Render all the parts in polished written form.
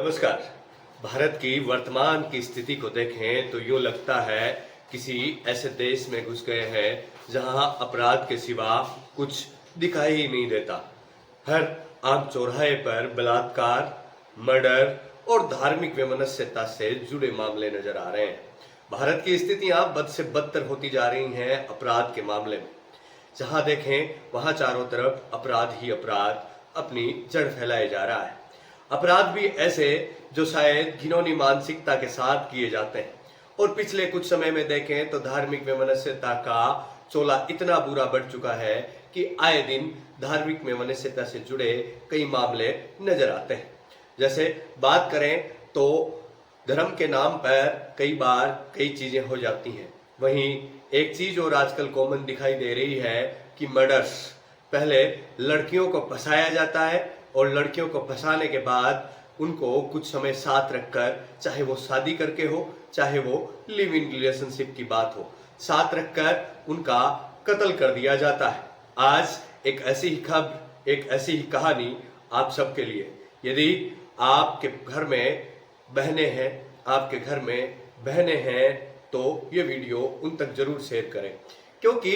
नमस्कार। भारत की वर्तमान की स्थिति को देखें तो यूँ लगता है किसी ऐसे देश में घुस गए हैं जहां अपराध के सिवा कुछ दिखाई ही नहीं देता। हर आम चौराहे पर बलात्कार, मर्डर और धार्मिक वैमनस्यता से जुड़े मामले नजर आ रहे हैं। भारत की स्थितियां बद से बदतर होती जा रही हैं अपराध के मामले में। जहां देखें वहां चारों तरफ अपराध ही अपराध अपनी जड़ फैलाए जा रहा है। अपराध भी ऐसे जो शायद घिनौनी मानसिकता के साथ किए जाते हैं। और पिछले कुछ समय में देखें तो धार्मिक वैमनस्यता का चोला इतना बुरा बढ़ चुका है कि आए दिन धार्मिक वैमनस्यता से जुड़े कई मामले नजर आते हैं। जैसे बात करें तो धर्म के नाम पर कई बार कई चीजें हो जाती हैं। वहीं एक चीज और आजकल कॉमन दिखाई दे रही है कि मर्डर्स। पहले लड़कियों को फंसाया जाता है और लड़कियों को फंसाने के बाद उनको कुछ समय साथ रखकर, चाहे वो शादी करके हो चाहे वो लिव इन रिलेशनशिप की बात हो, साथ रखकर उनका कत्ल कर दिया जाता है। आज एक ऐसी ही खबर, एक ऐसी ही कहानी आप सबके लिए। यदि आपके घर में आपके घर में बहनें हैं तो ये वीडियो उन तक जरूर शेयर करें, क्योंकि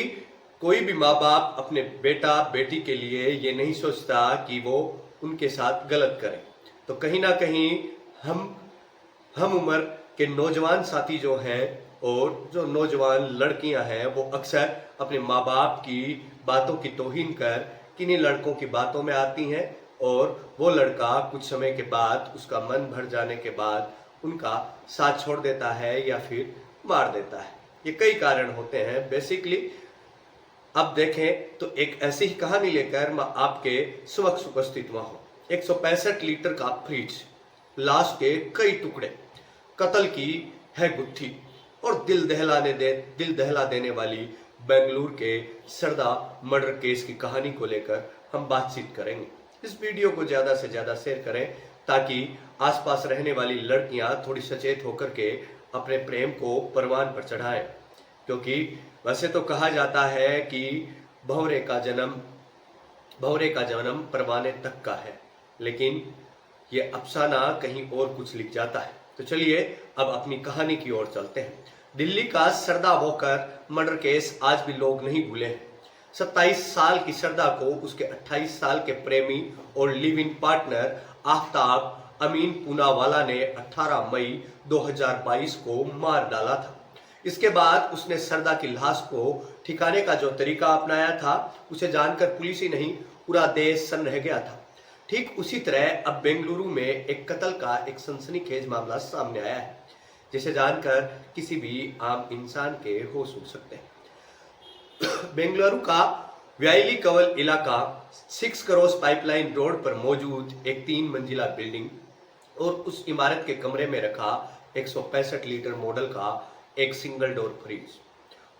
कोई भी माँ बाप अपने बेटा बेटी के लिए ये नहीं सोचता कि वो उनके साथ गलत करें। तो कहीं ना कहीं हम उम्र के नौजवान साथी जो हैं और जो नौजवान लड़कियां हैं वो अक्सर अपने माँ बाप की बातों की तौहीन कर किन्हीं लड़कों की बातों में आती हैं और वो लड़का कुछ समय के बाद उसका मन भर जाने के बाद उनका साथ छोड़ देता है या फिर मार देता है। ये कई कारण होते हैं बेसिकली। अब देखें तो एक ऐसी ही कहानी लेकर मैं आपके समक्ष उपस्थित हुआ हूँ। 165 लीटर का फ्रिज, लाश के कई टुकड़े, कत्ल की है गुत्थी और दिल दहला देने वाली बेंगलुरु के सरदा मर्डर केस की कहानी को लेकर हम बातचीत करेंगे। इस वीडियो को ज्यादा से ज्यादा शेयर करें ताकि आसपास रहने वाली लड़कियां थोड़ी सचेत होकर के अपने प्रेम को परवान पर चढ़ाएं, क्योंकि वैसे तो कहा जाता है कि भंवरे का जन्म परवाने तक का है, लेकिन ये अफसाना कहीं और कुछ लिख जाता है। तो चलिए अब अपनी कहानी की ओर चलते हैं। दिल्ली का सरदा वॉकर मर्डर केस आज भी लोग नहीं भूले हैं। 27 साल की सरदा को उसके 28 साल के प्रेमी और लिव इन पार्टनर आफ्ताब अमीन पूनावाला ने 18 मई 2022 को मार डाला था। इसके बाद उसने सरदा की लाश को ठिकाने का जो तरीका अपनाया था उसे जानकर पुलिस ही नहीं पूरा देश सन्न रह गया था। ठीक उसी तरह अब बेंगलुरु में एक कत्ल का एक सनसनीखेज मामला सामने आया है, जिसे जानकर किसी भी आम इंसान के होश उड़ सकते हैं। बेंगलुरु का व्यायली कवल इलाका 6 क्रॉस पाइपलाइन रोड पर मौजूद एक 3 मंजिला बिल्डिंग और उस इमारत के कमरे में रखा 165 लीटर मॉडल का एक सिंगल डोर फ्रिज।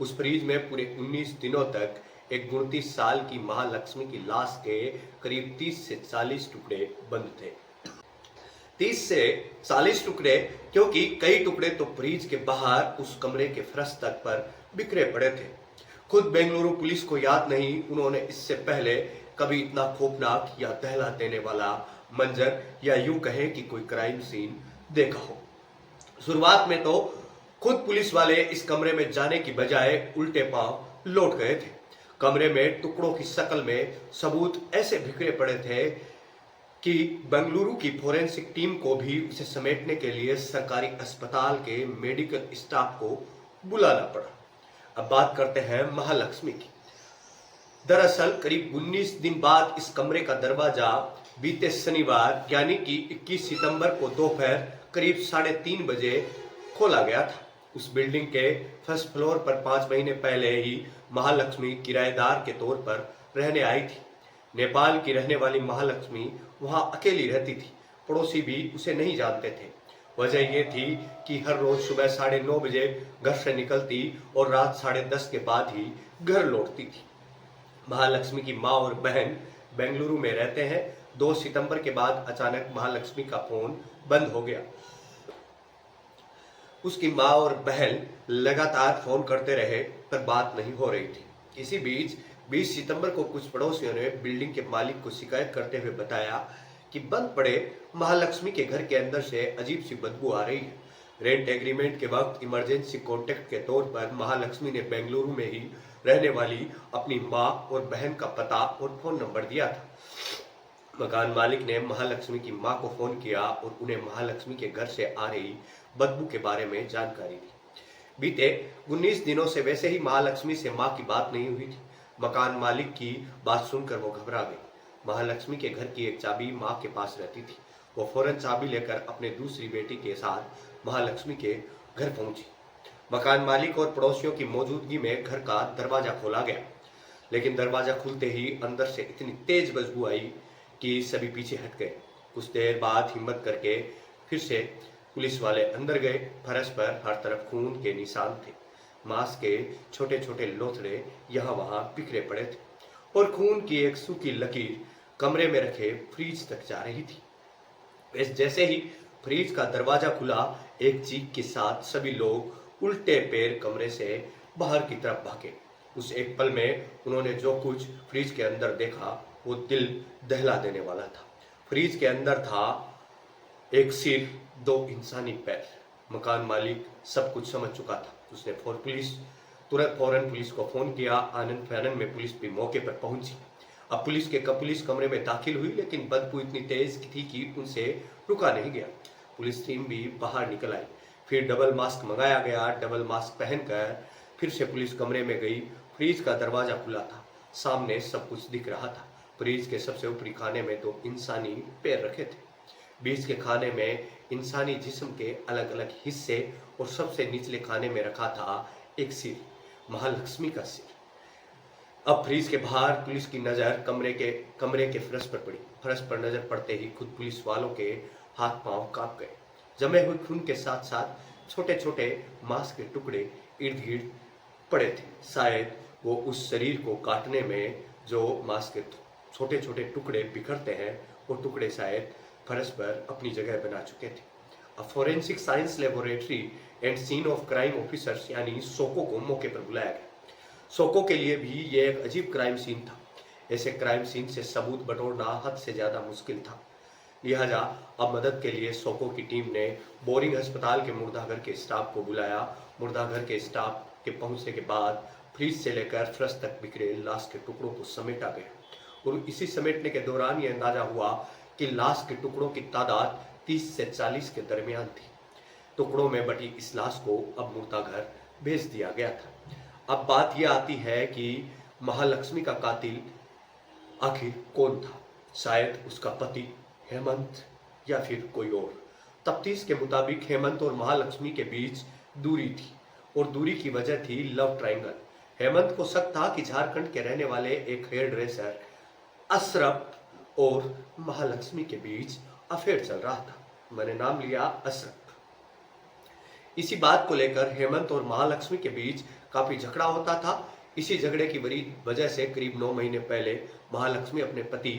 उस फ्रिज में पूरे 19 दिनों तक एक 29 साल की महालक्ष्मी की लाश के करीब 30 से 40 टुकड़े बंद थे। 30 से 40 टुकड़े, क्योंकि कई टुकड़े तो फ्रिज के बाहर उस कमरे के फर्श तक पर बिखरे पड़े थे। खुद बेंगलुरु पुलिस को याद नहीं उन्होंने इससे पहले कभी इतना खौफनाक या दहला देने वाला मंजर या यूं कहें कि कोई क्राइम सीन देखा हो। शुरुआत में तो खुद पुलिस वाले इस कमरे में जाने की बजाय उल्टे पांव लौट गए थे। कमरे में टुकड़ों की शक्ल में सबूत ऐसे बिखरे पड़े थे कि बेंगलुरु की फोरेंसिक टीम को भी उसे समेटने के लिए सरकारी अस्पताल के मेडिकल स्टाफ को बुलाना पड़ा। अब बात करते हैं महालक्ष्मी की। दरअसल करीब 19 दिन बाद इस कमरे का दरवाजा बीते शनिवार यानी कि 21 सितंबर को दोपहर करीब 3:30 बजे खोला गया था। उस बिल्डिंग के फर्स्ट फ्लोर पर 5 महीने पहले ही महालक्ष्मी किराएदार के तौर पर रहने आई थी। नेपाल की रहने वाली महालक्ष्मी वहां अकेली रहती थी। पड़ोसी भी उसे नहीं जानते थे। वजह यह थी कि हर रोज सुबह 9:30 बजे घर से निकलती और रात 10:30 के बाद ही घर लौटती थी। महालक्ष्मी की माँ और बहन बेंगलुरु में रहते हैं। 2 सितंबर के बाद अचानक महालक्ष्मी का फोन बंद हो गया। उसकी माँ और बहन लगातार फोन करते रहे पर बात नहीं हो रही थी। इसी बीच 20 सितंबर को कुछ पड़ोसियों ने बिल्डिंग के मालिक को शिकायत करते हुए बताया कि बंद पड़े महालक्ष्मी के घर के अंदर से अजीब सी बदबू आ रही है। रेंट एग्रीमेंट के वक्त इमरजेंसी कॉन्टेक्ट के तौर पर महालक्ष्मी ने बेंगलुरु में ही रहने वाली अपनी माँ और बहन का पता और फोन नंबर दिया था। मकान मालिक ने महालक्ष्मी की मां को फोन किया और उन्हें महालक्ष्मी के घर से आ रही बदबू के बारे में जानकारी दी। बीते 19 दिनों से वैसे ही महालक्ष्मी से मां की बात नहीं हुई थी। मकान मालिक की बात सुनकर वो घबरा गई। महालक्ष्मी के घर की एक चाबी मां के पास रहती थी। वो फौरन चाबी लेकर अपने दूसरी बेटी के साथ महालक्ष्मी के घर पहुंची। मकान मालिक और पड़ोसियों की मौजूदगी में घर का दरवाजा खोला गया, लेकिन दरवाजा खुलते ही अंदर से इतनी तेज बदबू आई कि सभी पीछे हट गए। कुछ देर बाद हिम्मत करके फिर से पुलिस वाले अंदर गए। फर्श पर हर तरफ खून के निशान थे। मांस के छोटे छोटे लोथड़े यहाँ वहां बिखरे पड़े थे और खून की एक सूखी लकीर कमरे में रखे फ्रिज तक जा रही थी। जैसे ही फ्रिज का दरवाजा खुला, एक चीख के साथ सभी लोग उल्टे पैर कमरे से बाहर की तरफ भागे। उस एक पल में उन्होंने जो कुछ फ्रिज के अंदर देखा वो दिल दहला देने वाला था। फ्रिज के अंदर था एक सिर, 2 इंसानी पैर। मकान मालिक सब कुछ समझ चुका था। उसने तुरंत फौरन पुलिस को फोन किया। आनंद फैनन में पुलिस भी मौके पर पहुंची। अब पुलिस कमरे में दाखिल हुई, लेकिन बदबू इतनी तेज थी कि उनसे रुका नहीं गया। पुलिस टीम भी बाहर निकल आई। फिर डबल मास्क मंगाया गया। डबल मास्क पहनकर फिर से पुलिस कमरे में गई। फ्रिज का दरवाजा खुला था। सामने सब कुछ दिख रहा था। फ्रिज के सबसे ऊपरी खाने में 2 इंसानी पैर रखे थे। बीच के खाने में इंसानी जिस्म के अलग अलग हिस्से और सबसे निचले खाने में रखा था एक सिर, महालक्ष्मी का सिर। अब फ्रिज के बाहर पुलिस की नजर कमरे के फर्श पर पड़ी। फर्श पर नजर पड़ते ही खुद पुलिस वालों के हाथ पांव कांप गए। जमे हुए खून के साथ साथ छोटे छोटे मांस के टुकड़े इर्द गिर्द पड़े थे। शायद वो उस शरीर को काटने में जो मांस के छोटे छोटे टुकड़े बिखरते हैं, वो टुकड़े शायद फर्श पर अपनी जगह बना चुके थे। अब forensic science laboratory and scene of crime officers यानी सोको को मौके पर बुलाया गया। सोको के लिए भी ये एक अजीब क्राइम सीन था। ऐसे क्राइम सीन से सबूत बटोरना हद से ज्यादा मुश्किल था। लिहाजा अब मदद के लिए सोको की टीम ने बोरिंग अस्पताल के मुर्दाघर के स्टाफ को बुलाया। मुर्दाघर के स्टाफ के पहुंचने के बाद फ्रिज से लेकर फर्श तक बिखरे लाश के टुकड़ों को समेटा गया और इसी समेटने के दौरान यह अंदाजा हुआ कि लाश के टुकड़ों की तादाद 30 से 40 के दरमियान थी। टुकड़ों में बटी इस लाश को अब मुर्दाघर भेज दिया गया था। अब बात यह आती है कि महालक्ष्मी का कातिल आखिर कौन था? शायद उसका पति हेमंत या फिर कोई और। तफ्तीश के मुताबिक हेमंत और महालक्ष्मी के बीच दूरी थी और दूरी की वजह थी लव ट्रायंगल। हेमंत को शक था कि झारखंड के रहने वाले एक हेयर ड्रेसर अशरफ और महालक्ष्मी के बीच अफेयर चल रहा था। मैंने नाम लिया अशरफ। इसी बात को लेकर हेमंत और महालक्ष्मी के बीच काफी झगड़ा होता था। इसी झगड़े की वजह से करीब 9 महीने पहले महालक्ष्मी अपने पति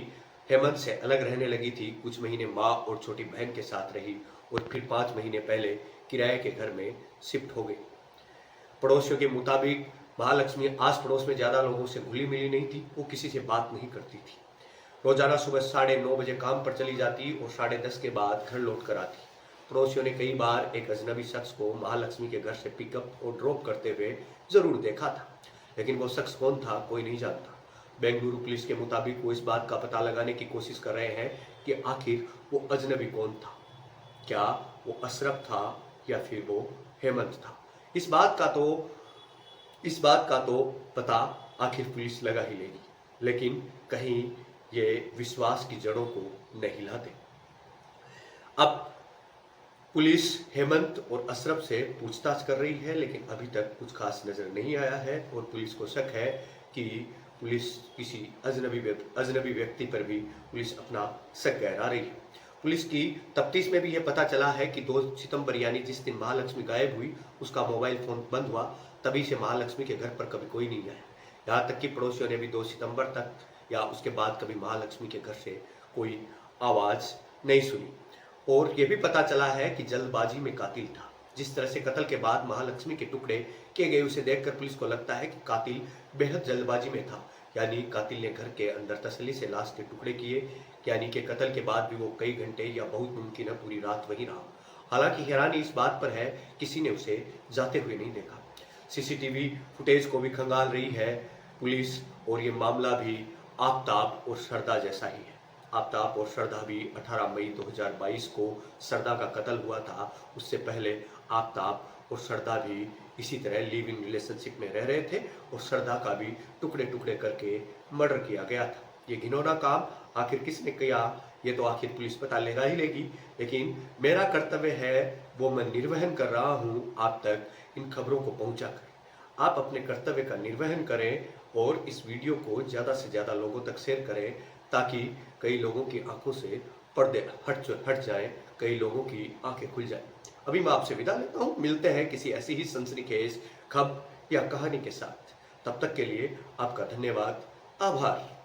हेमंत से अलग रहने लगी थी। कुछ महीने माँ और छोटी बहन के साथ रही और फिर 5 महीने पहले किराए के घर में शिफ्ट हो गई। पड़ोसियों के मुताबिक महालक्ष्मी आस पड़ोस में ज्यादा लोगों से घुली मिली नहीं थी। वो किसी से बात नहीं करती थी। रोजाना सुबह 9:30 बजे काम पर चली जाती और 10:30 के बाद घर लौट कर आती। पड़ोसियों ने कई बार एक अजनबी शख्स को महालक्ष्मी के घर से पिकअप और ड्रॉप करते हुए जरूर देखा था, लेकिन वो शख्स कौन था कोई नहीं जानता। बेंगलुरु पुलिस के मुताबिक वो इस बात का पता लगाने की कोशिश कर रहे हैं कि आखिर वो अजनबी कौन था। क्या वो अशरफ था या फिर वो हेमंत था? इस बात का तो पता आखिर पुलिस लगा ही लेगी, लेकिन कहीं ये विश्वास की जड़ों को नहीं हिलाते। अब पुलिस हेमंत और अशरफ से पूछताछ कर रही है, लेकिन अभी तक कुछ खास नजर नहीं आया है और पुलिस को शक है कि पुलिस किसी अजनबी व्यक्ति पर भी पुलिस अपना शक गहरा रही है। पुलिस की तफ्तीश में भी यह पता चला है कि 2 सितंबर यानी जिस दिन महालक्ष्मी गायब हुई उसका मोबाइल फोन बंद हुआ। तभी से महालक्ष्मी के घर पर कभी कोई नहीं आया। यहाँ तक कि पड़ोसियों ने भी 2 सितंबर तक या उसके बाद कभी महालक्ष्मी के घर से कोई आवाज नहीं सुनी। और यह भी पता चला है कि जल्दबाजी में कातिल था। जिस तरह से कत्ल के बाद महालक्ष्मी के टुकड़े किए गए उसे देखकर पुलिस को लगता है कि कातिल बेहद जल्दबाजी में था। यानी कातिल ने घर के अंदर तसल्ली से लाश के टुकड़े किए, यानी कि कत्ल के बाद भी वो कई घंटे या बहुत मुमकिन है पूरी रात वहीं रहा। हालांकि हैरानी इस बात पर है, किसी ने उसे जाते हुए नहीं देखा। सीसीटीवी फुटेज को भी खंगाल रही है पुलिस, और ये मामला भी आफ्ताब और सरदा जैसा ही है। आफ्ताब और सरदा भी 18 मई 2022 को सरदा का कत्ल हुआ था। उससे पहले आफ्ताब और सरदा भी इसी तरह लिव इन रिलेशनशिप में रह रहे थे और सरदा का भी टुकड़े टुकड़े करके मर्डर किया गया था। ये घिनौना काम आखिर किसने किया, ये तो आखिर पुलिस पता लेगा ही लेगी, लेकिन मेरा कर्तव्य है वो मैं निर्वहन कर रहा हूँ आप तक इन खबरों को पहुँचा कर। आप अपने कर्तव्य का निर्वहन करें और इस वीडियो को ज़्यादा से ज़्यादा लोगों तक शेयर करें, ताकि कई लोगों की आंखों से पर्दे हट जाएं, कई लोगों की आंखें खुल जाएं। अभी मैं आपसे विदा लेता हूँ, मिलते हैं किसी ऐसी ही सनसनीखेज खबर या कहानी के साथ। तब तक के लिए आपका धन्यवाद, आभार।